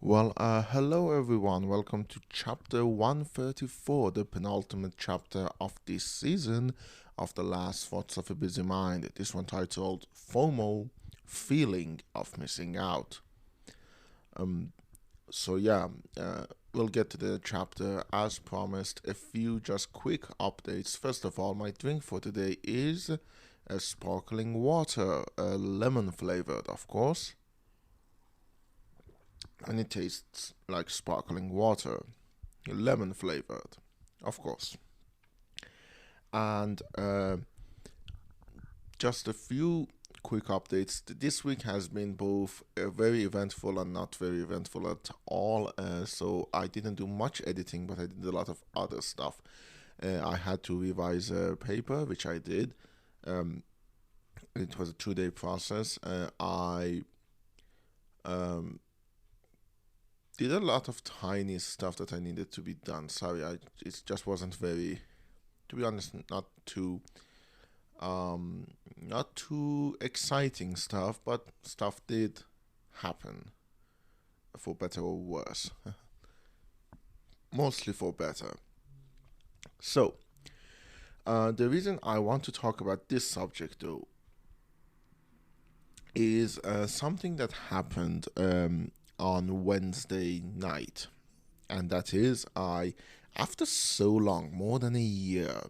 Hello everyone. Welcome to chapter 134, the penultimate chapter of this season of The Last Thoughts of a Busy Mind. This one titled FOMO, Feeling of Missing Out. Um, so yeah, we'll get to the chapter as promised. A few just quick updates. First of all, my drink for today is a sparkling water, lemon flavored, of course, and it tastes like sparkling water, lemon flavored, of course. And just a few quick updates. This week has been both very eventful and not very eventful at all. So I didn't do much editing, but I did a lot of other stuff. I had to revise a paper, which I did. Um, it was a 2 day process. I um, did a lot of tiny stuff that I needed to be done. Sorry, it just wasn't very, to be honest, um, not too exciting stuff, but stuff did happen, for better or worse. Mostly for better. So, the reason I want to talk about this subject though is something that happened on Wednesday night, and that is after so long, more than a year,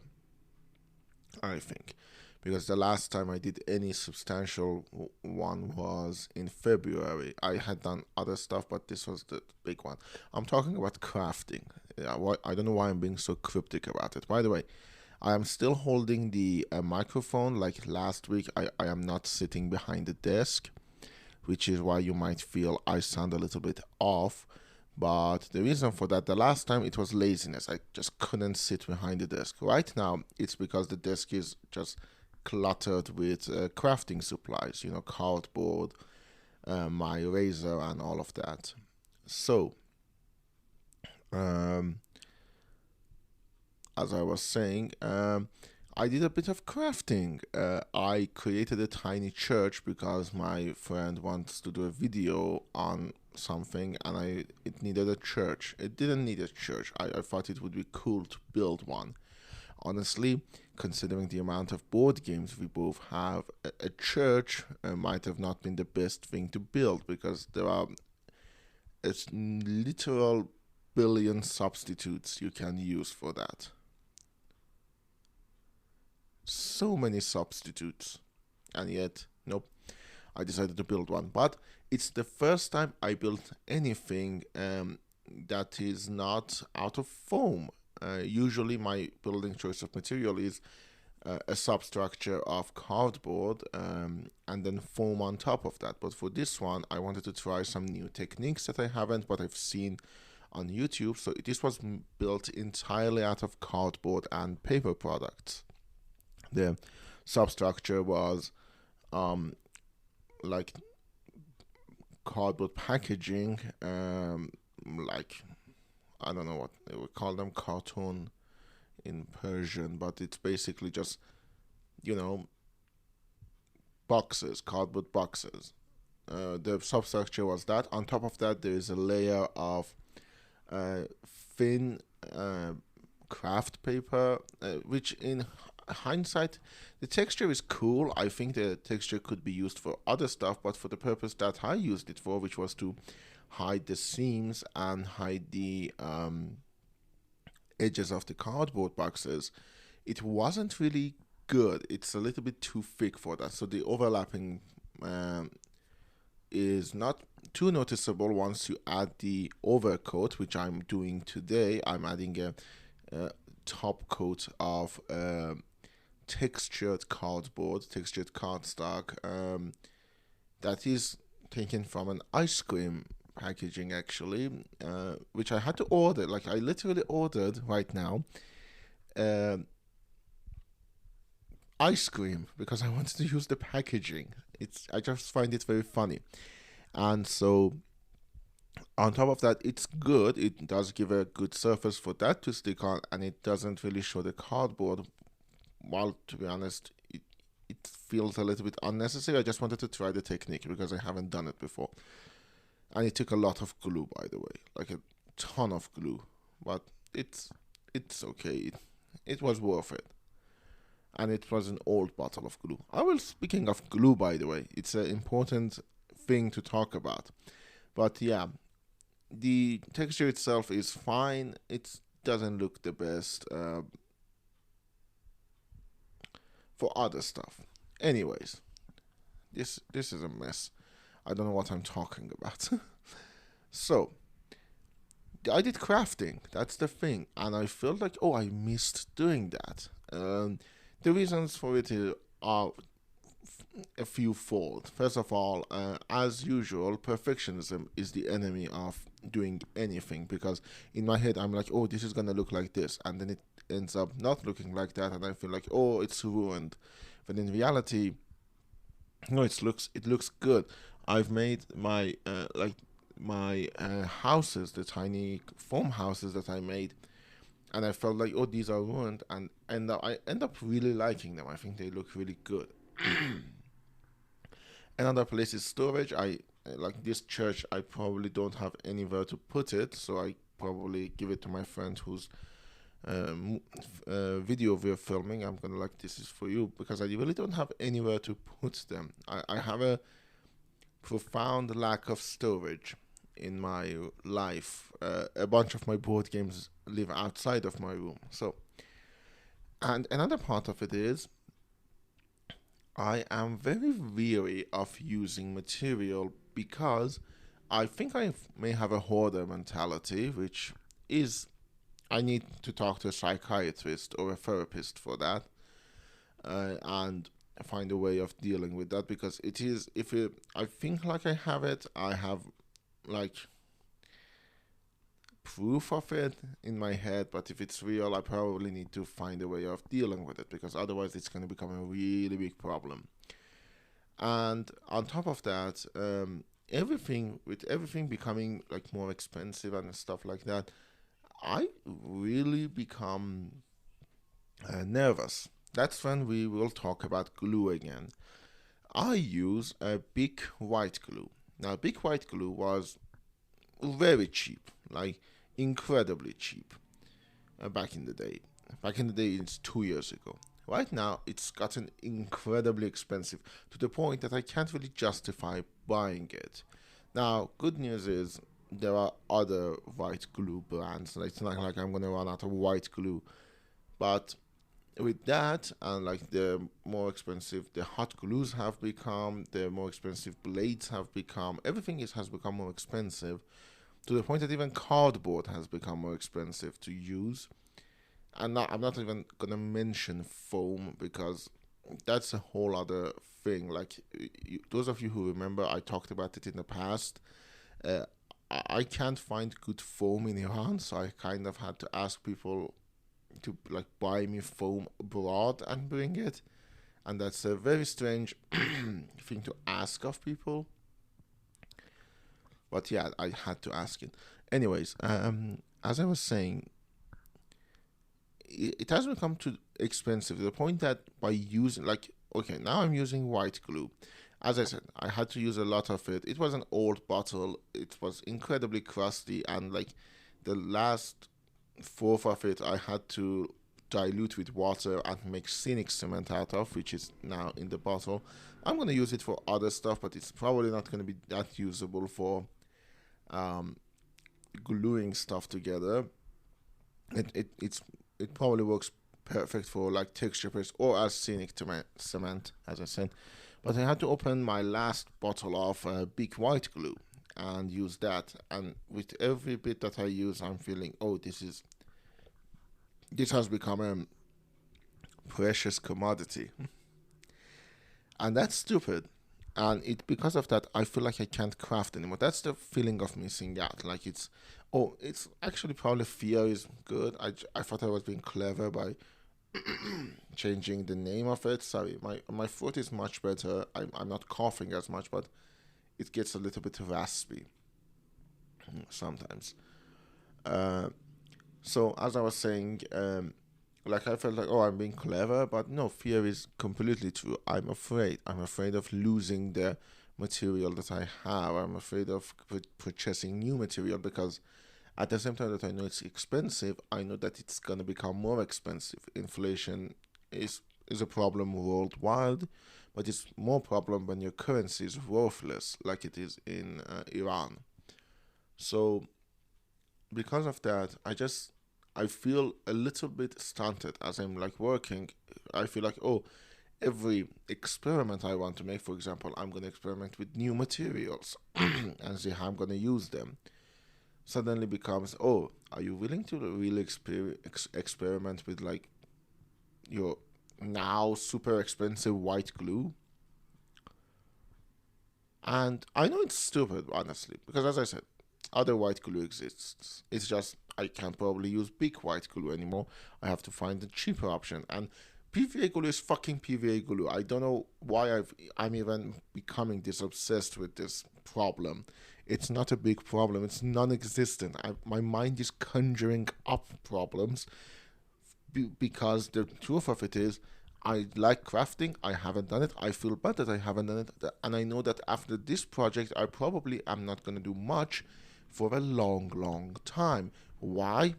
I think, because the last time I did any substantial one was in February. I had done other stuff, but this was the big one. I'm talking about crafting. Yeah, I don't know why I'm being so cryptic about it. By the way, I am still holding the microphone like last week. I am not sitting behind the desk, which is why you might feel I sound a little bit off. But the reason for that, the last time it was laziness. I just couldn't sit behind the desk. Right now, it's because the desk is just cluttered with crafting supplies, cardboard, my razor, and all of that. So, um, as I was saying, I did a bit of crafting. I created a tiny church because my friend wants to do a video on something, and it needed a church. It didn't need a church. I thought it would be cool to build one. Honestly, considering the amount of board games we both have, a church might have not been the best thing to build because there are a literal billion substitutes you can use for that. So many substitutes, and yet, nope, I decided to build one. But it's the first time I built anything that is not out of foam. Usually, my building choice of material is a substructure of cardboard and then foam on top of that. But for this one, I wanted to try some new techniques that I haven't, but I've seen on YouTube. So this was built entirely out of cardboard and paper products. The substructure was um, like cardboard packaging, like I don't know what they would call them, cartoon in Persian, but it's basically just you know boxes, cardboard boxes. The substructure was that. On top of that, there is a layer of uh, thin uh, craft paper, which in hindsight, the texture is cool. I think the texture could be used for other stuff, but for the purpose that I used it for, which was to hide the seams and hide the edges of the cardboard boxes, it wasn't really good. It's a little bit too thick for that. So the overlapping um, is not too noticeable once you add the overcoat, which I'm doing today. I'm adding a top coat of textured cardstock that is taken from an ice cream packaging actually, which I had to order. Like I literally ordered right now uh, ice cream because I wanted to use the packaging. I just find it very funny, and so on top of that, it's good. It does give a good surface for that to stick on, and it doesn't really show the cardboard. Well, to be honest, it feels a little bit unnecessary. I just wanted to try the technique because I haven't done it before. and it took a lot of glue, by the way, like a ton of glue, but it's it's okay. It was worth it, and it was an old bottle of glue. I was speaking of glue, by the way. It's an important thing to talk about. But yeah, the texture itself is fine. It doesn't look the best for other stuff. Anyways, this is a mess. I don't know what I'm talking about. So I did crafting. That's the thing, and I felt like, oh, I missed doing that. The reasons for it are a few fold. First of all, as usual, perfectionism is the enemy of doing anything, because in my head I'm like, oh, this is gonna look like this, and then it ends up not looking like that, and I feel like, oh, it's ruined. But in reality, no, it looks good. I've made my my houses, the tiny foam houses that I made, and I felt like, oh, these are ruined, and I end up really liking them. I think they look really good. Another place is storage. I like this church. I probably don't have anywhere to put it, so I probably give it to my friend whose video we're filming. I'm gonna like, this is for you, because I really don't have anywhere to put them. I have a profound lack of storage in my life. A bunch of my board games live outside of my room. So, and another part of it is I am very weary of using material, because I think I may have a hoarder mentality, which is, I need to talk to a psychiatrist or a therapist for that, and find a way of dealing with that, because it is, if it, I think like I have it, I have like proof of it in my head, but if it's real, I probably need to find a way of dealing with it, because otherwise it's going to become a really big problem. And on top of that, everything becoming like more expensive and stuff like that, I really become nervous. That's when we will talk about glue again. I use a big white glue. Now, big white glue was very cheap, like incredibly cheap, back in the day. Back in the day, it's 2 years ago. Right now, it's gotten incredibly expensive, to the point that I can't really justify buying it. Now, good news is there are other white glue brands. Like, it's not like I'm gonna run out of white glue, but with that, and like the more expensive the hot glues have become, the more expensive blades have become. Everything has become more expensive, to the point that even cardboard has become more expensive to use. And I'm not even gonna mention foam, because that's a whole other thing. Like, those of you who remember, I talked about it in the past. Uh, I can't find good foam in Iran, so I kind of had to ask people to like buy me foam abroad and bring it, and that's a very strange thing to ask of people. But yeah, I had to ask it. Anyways, as I was saying, it has become too expensive, to the point that by using, like, okay, now I'm using white glue. As I said, I had to use a lot of it. It was an old bottle. It was incredibly crusty, and like the last fourth of it, I had to dilute with water and make scenic cement out of, which is now in the bottle. I'm gonna use it for other stuff, but it's probably not gonna be that usable for um, gluing stuff together. It probably works perfect for like texture paste or as scenic cement, as I said. But I had to open my last bottle of big white glue and use that. And with every bit that I use, I'm feeling, oh, this has become a precious commodity, and that's stupid. And it, because of that, I feel like I can't craft anymore. That's the feeling of missing out. Like, it's, oh, it's actually probably fear is good. I thought I was being clever by changing the name of it. Sorry, my throat is much better. I'm not coughing as much, but it gets a little bit raspy sometimes. Uh, so as I was saying, like I felt like, oh, I'm being clever, but no, fear is completely true. I'm afraid. I'm afraid of losing the material that I have. I'm afraid of purchasing new material because at the same time that I know it's expensive, I know that it's gonna become more expensive. Inflation is a problem worldwide, but it's more problem when your currency is worthless, like it is in Iran. So because of that, I feel a little bit stunted as I'm like working. I feel like, oh, every experiment I want to make, for example, I'm going to experiment with new materials and see how I'm going to use them. Suddenly becomes, oh, are you willing to really experiment with like your now super expensive white glue? And I know it's stupid, honestly, because as I said, other white glue exists. It's just I can't probably use big white glue anymore. I have to find a cheaper option. And PVA glue is fucking PVA glue. I don't know why I'm even becoming this obsessed with this problem. It's not a big problem. It's non-existent. My mind is conjuring up problems because the truth of it is I like crafting. I haven't done it. I feel bad that I haven't done it. And I know that after this project, I probably am not going to do much for a long, long time. Why?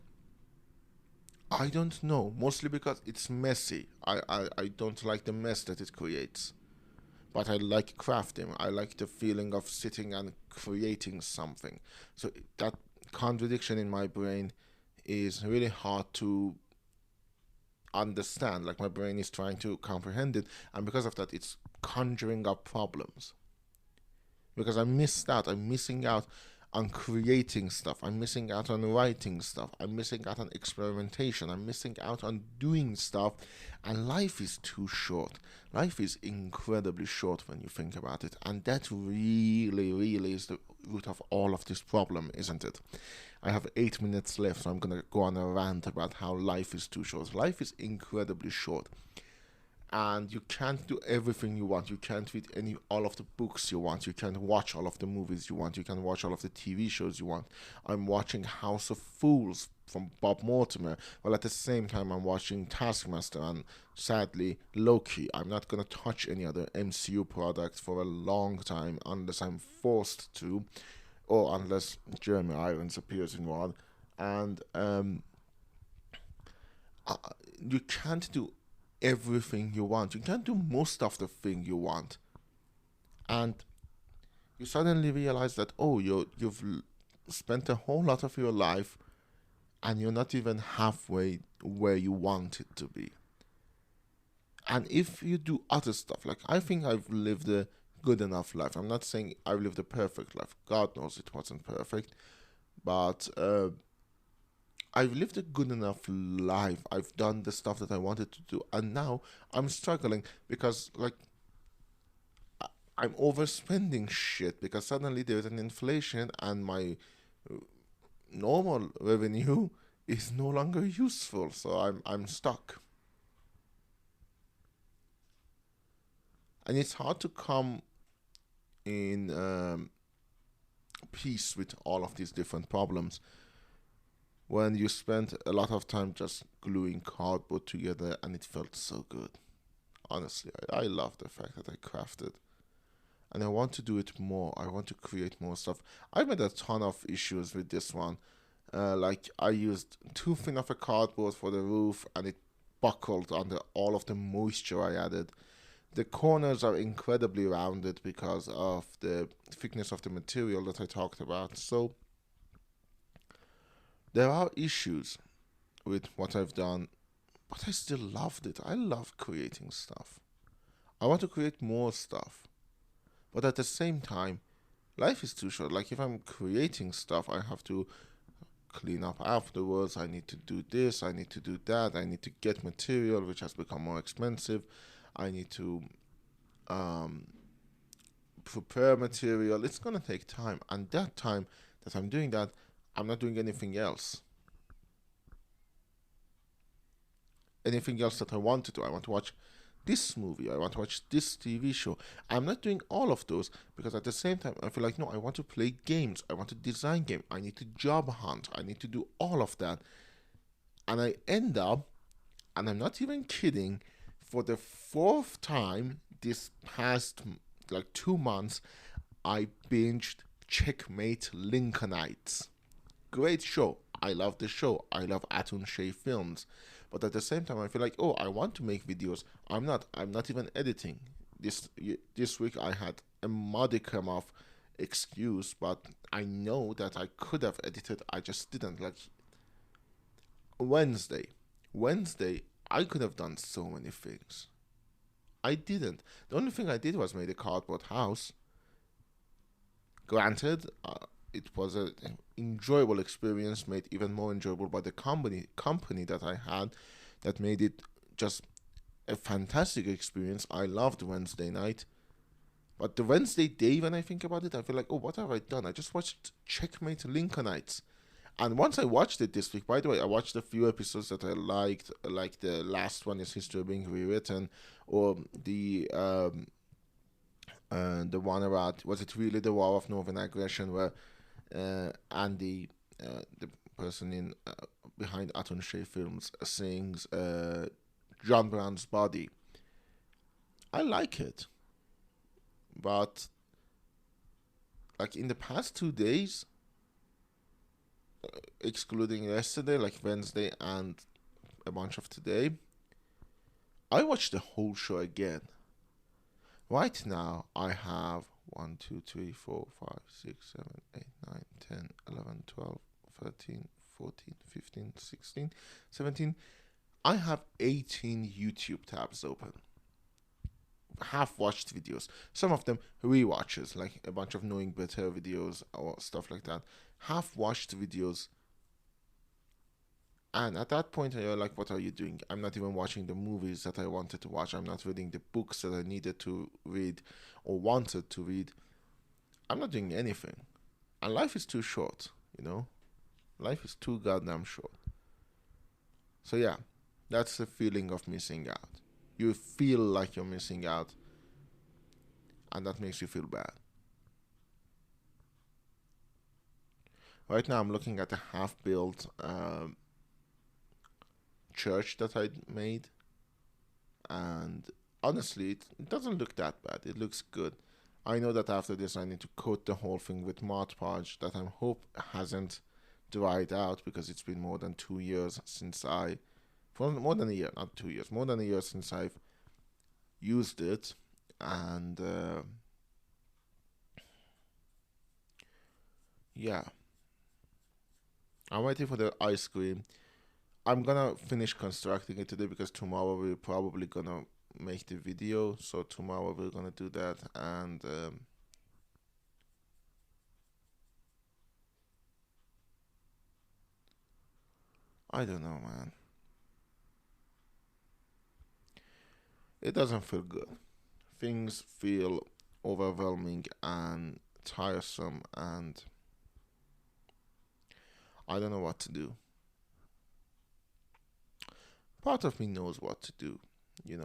I don't know. Mostly because it's messy. I don't like the mess that it creates. But I like crafting. I like the feeling of sitting and creating something. So that contradiction in my brain is really hard to understand. Like my brain is trying to comprehend it, and because of that, it's conjuring up problems. Because I missed out. I'm missing out on creating stuff. I'm missing out on writing stuff. I'm missing out on experimentation. I'm missing out on doing stuff. And life is too short. Life is incredibly short when you think about it. And that really, really is the root of all of this problem, isn't it? I have 8 minutes left, so I'm going to go on a rant about how life is too short. Life is incredibly short, and you can't do everything you want. You can't read any all of the books you want. You can't watch all of the movies you want. You can watch all of the TV shows you want. I'm watching House of Fools from Bob Mortimer, while at the same time I'm watching Taskmaster and sadly Loki. I'm not gonna touch any other MCU products for a long time unless I'm forced to, or unless Jeremy Irons appears in one. And uh, you can't do everything you want. You can't do most of the thing you want, and you suddenly realize that oh, you've spent a whole lot of your life, and you're not even halfway where you want it to be. And if you do other stuff, like I think I've lived a good enough life. I'm not saying I've lived a perfect life. God knows it wasn't perfect, but I've lived a good enough life. I've done the stuff that I wanted to do, and now I'm struggling because like I'm overspending shit because suddenly there's an inflation and my uh, normal revenue is no longer useful. So I'm stuck, and it's hard to come in peace with all of these different problems when you spent a lot of time just gluing cardboard together and it felt so good. Honestly, I love the fact that I crafted and I want to do it more. I want to create more stuff. I made a ton of issues with this one. Like I used too thin of a cardboard for the roof, and it buckled under all of the moisture I added. The corners are incredibly rounded because of the thickness of the material that I talked about. So there are issues with what I've done, but I still loved it. I love creating stuff. I want to create more stuff, but at the same time, life is too short. Like if I'm creating stuff, I have to clean up afterwards. I need to do this. I need to do that. I need to get material, which has become more expensive. I need to um, prepare material. It's gonna take time, and that time that I'm doing that, I'm not doing anything else. Anything else that I want to do. I want to watch this movie. I want to watch this TV show. I'm not doing all of those because at the same time I feel like no, I want to play games. I want to design game. I need to job hunt. I need to do all of that. And I end up, and I'm not even kidding, for the fourth time this past like 2 months, I binged Checkmate Lincolnites. Great show. I love the show. I love Aton Shea films. But at the same time, I feel like, oh, I want to make videos. I'm not even editing. This week I had a modicum of excuse, but I know that I could have edited. I just didn't. Like Wednesday, Wednesday, I could have done so many things. I didn't. The only thing I did was made a cardboard house. Granted, it was an enjoyable experience, made even more enjoyable by the company that I had, that made it just a fantastic experience. I loved Wednesday night, but the Wednesday day, when I think about it, I feel like, oh, what have I done? I just watched Checkmate Lincolnites. And once I watched it this week, by the way, I watched a few episodes that I liked, like the last one is History Being Rewritten, or the one about, was it really the War of Northern Aggression, where Andy, the person in behind Aton Shea Films, sings John Brown's Body. I like it, but like in the past 2 days, excluding yesterday, like Wednesday and a bunch of today, I watched the whole show again. Right now, I have 1, 2, 3, 4, 5, 6, 7, 8, 9, 10, 11, 12, 13, 14, 15, 16, 17. I have 18 YouTube tabs open. Half watched videos. Some of them rewatches, like a bunch of Knowing Better videos or stuff like that. Half watched videos. And at that point, you're like, what are you doing? I'm not even watching the movies that I wanted to watch. I'm not reading the books that I needed to read or wanted to read. I'm not doing anything. And life is too short, you know? Life is too goddamn short. So, yeah, that's the feeling of missing out. You feel like you're missing out, and that makes you feel bad. Right now, I'm looking at a half built church that I made, and honestly, it doesn't look that bad. It looks good. I know that after this, I need to coat the whole thing with Mod Podge that I hope hasn't dried out, because it's been more than 2 years since for more than a year, not 2 years, more than a year since I've used it, and yeah, I'm waiting for the ice cream. I'm gonna finish constructing it today, because tomorrow we're probably gonna make the video. So tomorrow we're gonna do that, and I don't know, man. It doesn't feel good. Things feel overwhelming and tiresome, and I don't know what to do. Part of me knows what to do.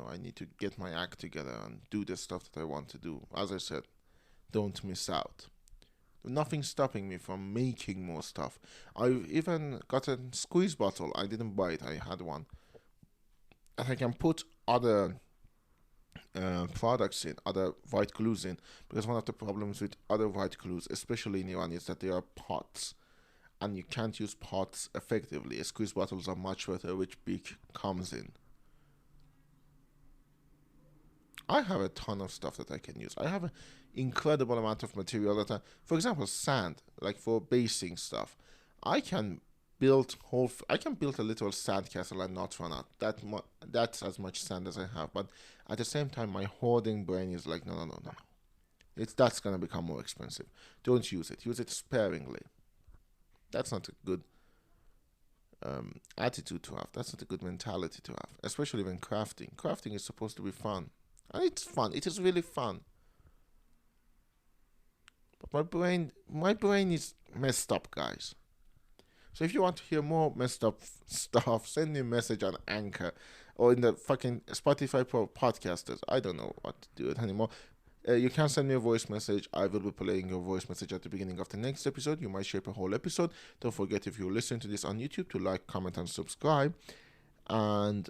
I need to get my act together and do the stuff that I want to do. As I said, don't miss out. Nothing's stopping me from making more stuff. I've even got a squeeze bottle. I didn't buy it, I had one. And I can put other products in, other white glues in, because one of the problems with other white glues, especially in Iran, is that they are pots, and you can't use pots effectively. Squeeze bottles are much better, which beak comes in. I have a ton of stuff that I can use. I have an incredible amount of material for example, sand, like for basing stuff. I can I can build a little sand castle and not run out. That's as much sand as I have. But at the same time, my hoarding brain is like, no, no, no, no. That's gonna become more expensive. Don't use it. Use it sparingly. That's not a good attitude to have. That's not a good mentality to have, especially when crafting. Crafting is supposed to be fun, and it's fun. It is really fun. But my brain is messed up, guys. So if you want to hear more messed up stuff, send me a message on Anchor or in the fucking Spotify podcasters. I don't know what to do it anymore. You can send me a voice message. I will be playing your voice message at the beginning of the next episode. You might shape a whole episode. Don't forget, if you listen to this on YouTube, to like, comment, and subscribe. And